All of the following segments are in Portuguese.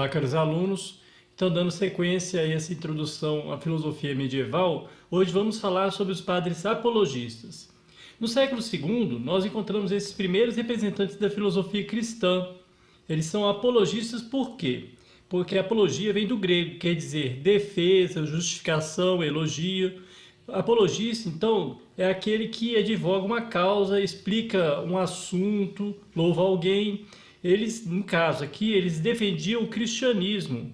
Olá, caros alunos. Então, dando sequência a essa introdução à filosofia medieval, hoje vamos falar sobre os padres apologistas. No século II, nós encontramos esses primeiros representantes da filosofia cristã. Eles são apologistas por quê? Porque apologia vem do grego, quer dizer defesa, justificação, elogio. Apologista, então, é aquele que advoga uma causa, explica um assunto, louva alguém. Eles, no caso aqui, eles defendiam o cristianismo.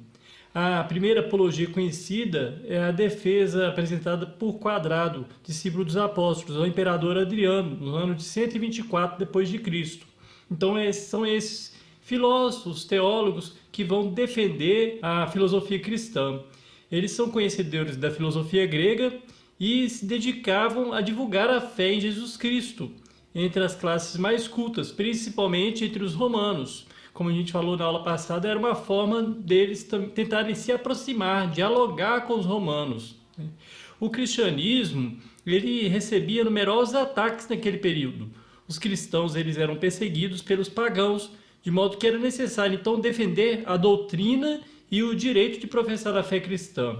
A primeira apologia conhecida é a defesa apresentada por Quadrado, discípulo dos apóstolos, ao imperador Adriano, no ano de 124 depois de Cristo. Então são esses filósofos, teólogos que vão defender a filosofia cristã. Eles são conhecedores da filosofia grega e se dedicavam a divulgar a fé em Jesus Cristo entre as classes mais cultas, principalmente entre os romanos. Como a gente falou na aula passada, era uma forma deles tentarem se aproximar, dialogar com os romanos. O cristianismo, ele recebia numerosos ataques naquele período. Os cristãos, eles eram perseguidos pelos pagãos, de modo que era necessário então defender a doutrina e o direito de professar a fé cristã.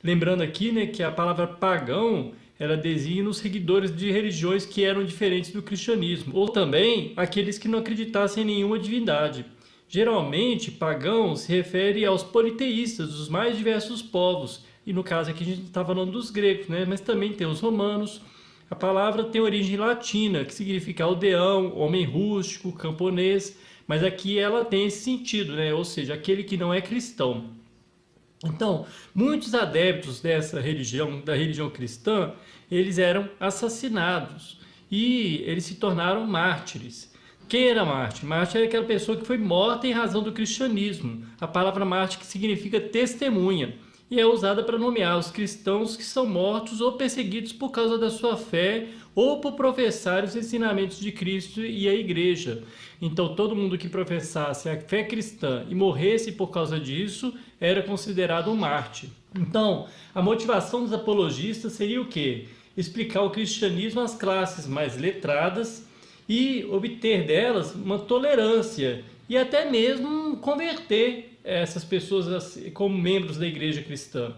Lembrando aqui, que a palavra pagão ela designa os seguidores de religiões que eram diferentes do cristianismo, ou também aqueles que não acreditassem em nenhuma divindade. Geralmente, pagão se refere aos politeístas dos mais diversos povos, e no caso aqui a gente está falando dos gregos, mas também tem os romanos. A palavra tem origem latina, que significa aldeão, homem rústico, camponês, mas aqui ela tem esse sentido, ou seja, aquele que não é cristão. Então, muitos adeptos dessa religião, da religião cristã, eles eram assassinados e eles se tornaram mártires. Quem era mártir? Mártir era aquela pessoa que foi morta em razão do cristianismo. A palavra mártir que significa testemunha e é usada para nomear os cristãos que são mortos ou perseguidos por causa da sua fé ou por professar os ensinamentos de Cristo e a igreja. Então, todo mundo que professasse a fé cristã e morresse por causa disso era considerado um mártir. Então, a motivação dos apologistas seria o quê? Explicar o cristianismo às classes mais letradas e obter delas uma tolerância e até mesmo converter essas pessoas como membros da igreja cristã.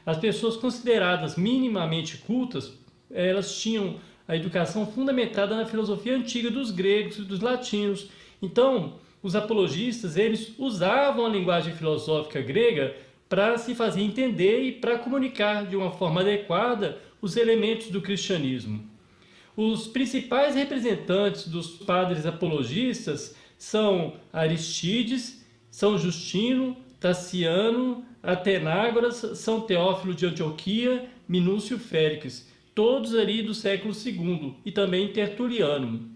As pessoas consideradas minimamente cultas, elas tinham a educação fundamentada na filosofia antiga dos gregos e dos latinos. Então, os apologistas, eles usavam a linguagem filosófica grega para se fazer entender e para comunicar de uma forma adequada os elementos do cristianismo. Os principais representantes dos padres apologistas são Aristides, São Justino, Taciano, Atenágoras, São Teófilo de Antioquia, Minúcio Félix, todos ali do século II, e também Tertuliano.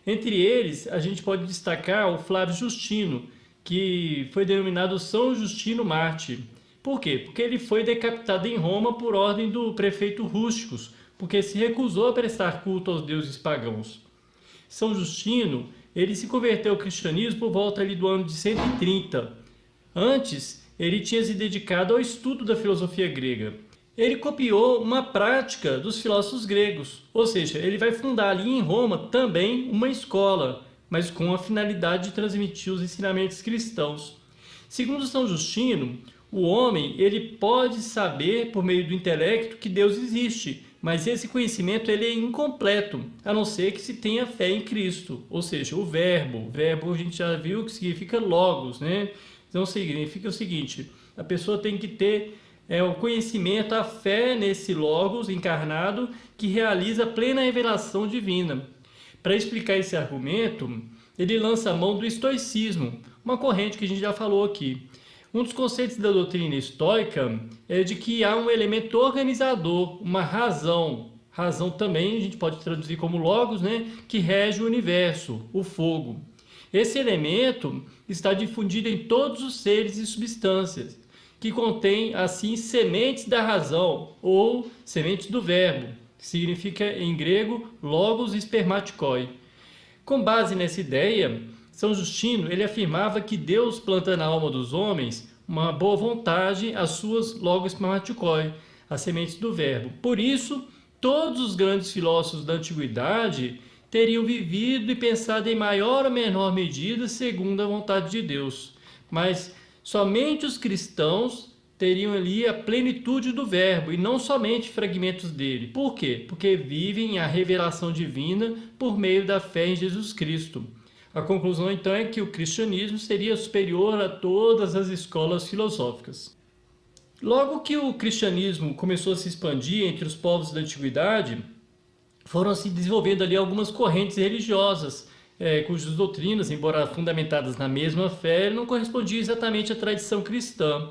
Entre eles, a gente pode destacar o Flávio Justino, que foi denominado São Justino Mártir. Por quê? Porque ele foi decapitado em Roma por ordem do prefeito Rústicos, porque se recusou a prestar culto aos deuses pagãos. São Justino, ele se converteu ao cristianismo por volta ali do ano de 130. Antes, ele tinha se dedicado ao estudo da filosofia grega. Ele copiou uma prática dos filósofos gregos, ou seja, ele vai fundar ali em Roma também uma escola, mas com a finalidade de transmitir os ensinamentos cristãos. Segundo São Justino, o homem ele pode saber por meio do intelecto que Deus existe, mas esse conhecimento ele é incompleto, a não ser que se tenha fé em Cristo, ou seja, o verbo. O verbo a gente já viu que significa logos, Então significa o seguinte, a pessoa tem que ter o conhecimento, a fé nesse logos encarnado que realiza a plena revelação divina. Para explicar esse argumento, ele lança a mão do estoicismo, uma corrente que a gente já falou aqui. Um dos conceitos da doutrina estoica é de que há um elemento organizador, uma razão. Razão também a gente pode traduzir como logos, que rege o universo, o fogo. Esse elemento está difundido em todos os seres e substâncias, que contém, assim, sementes da razão, ou sementes do verbo, que significa, em grego, logos espermatikoi. Com base nessa ideia, São Justino ele afirmava que Deus planta na alma dos homens uma boa vontade, as suas logos espermatikoi, as sementes do verbo. Por isso, todos os grandes filósofos da antiguidade teriam vivido e pensado em maior ou menor medida segundo a vontade de Deus. Mas Somente os cristãos teriam ali a plenitude do verbo e não somente fragmentos dele. Por quê? Porque vivem a revelação divina por meio da fé em Jesus Cristo. A conclusão então é que o cristianismo seria superior a todas as escolas filosóficas. Logo que o cristianismo começou a se expandir entre os povos da antiguidade, foram se desenvolvendo ali algumas correntes religiosas, cujas doutrinas, embora fundamentadas na mesma fé, não correspondiam exatamente à tradição cristã.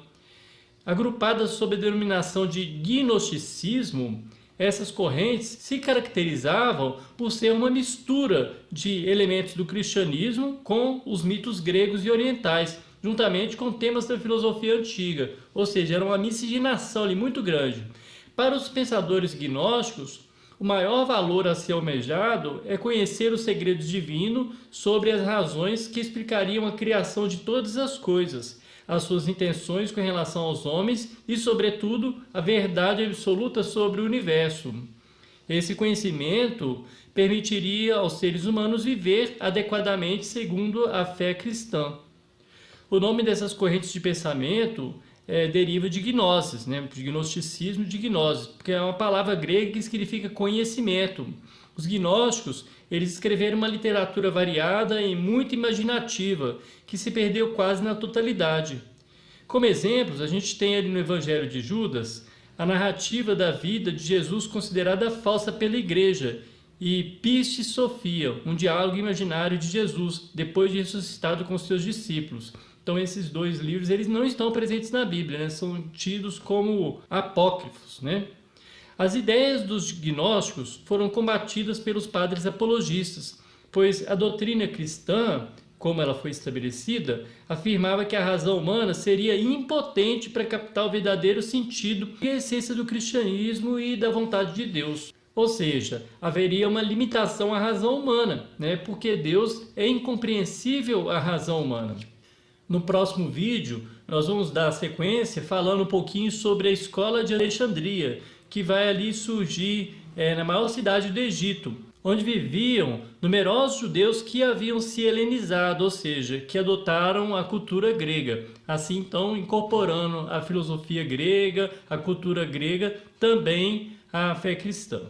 Agrupadas sob a denominação de gnosticismo, essas correntes se caracterizavam por ser uma mistura de elementos do cristianismo com os mitos gregos e orientais, juntamente com temas da filosofia antiga, ou seja, era uma miscigenação ali muito grande. Para os pensadores gnósticos, o maior valor a ser almejado é conhecer os segredos divinos sobre as razões que explicariam a criação de todas as coisas, as suas intenções com relação aos homens e, sobretudo, a verdade absoluta sobre o universo. Esse conhecimento permitiria aos seres humanos viver adequadamente segundo a fé cristã. O nome dessas correntes de pensamento deriva de gnosis, de gnosticismo, de gnosis, porque é uma palavra grega que significa conhecimento. Os gnósticos, eles escreveram uma literatura variada e muito imaginativa, que se perdeu quase na totalidade. Como exemplos, a gente tem ali no Evangelho de Judas a narrativa da vida de Jesus considerada falsa pela igreja e Pistis Sophia, um diálogo imaginário de Jesus, depois de ressuscitado com seus discípulos. Então esses dois livros eles não estão presentes na Bíblia, são tidos como apócrifos. As ideias dos gnósticos foram combatidas pelos padres apologistas, pois a doutrina cristã, como ela foi estabelecida, afirmava que a razão humana seria impotente para captar o verdadeiro sentido e a essência do cristianismo e da vontade de Deus. Ou seja, haveria uma limitação à razão humana, porque Deus é incompreensível à razão humana. No próximo vídeo, nós vamos dar sequência falando um pouquinho sobre a escola de Alexandria, que vai ali surgir na maior cidade do Egito, onde viviam numerosos judeus que haviam se helenizado, ou seja, que adotaram a cultura grega, assim então incorporando a filosofia grega, a cultura grega, também à fé cristã.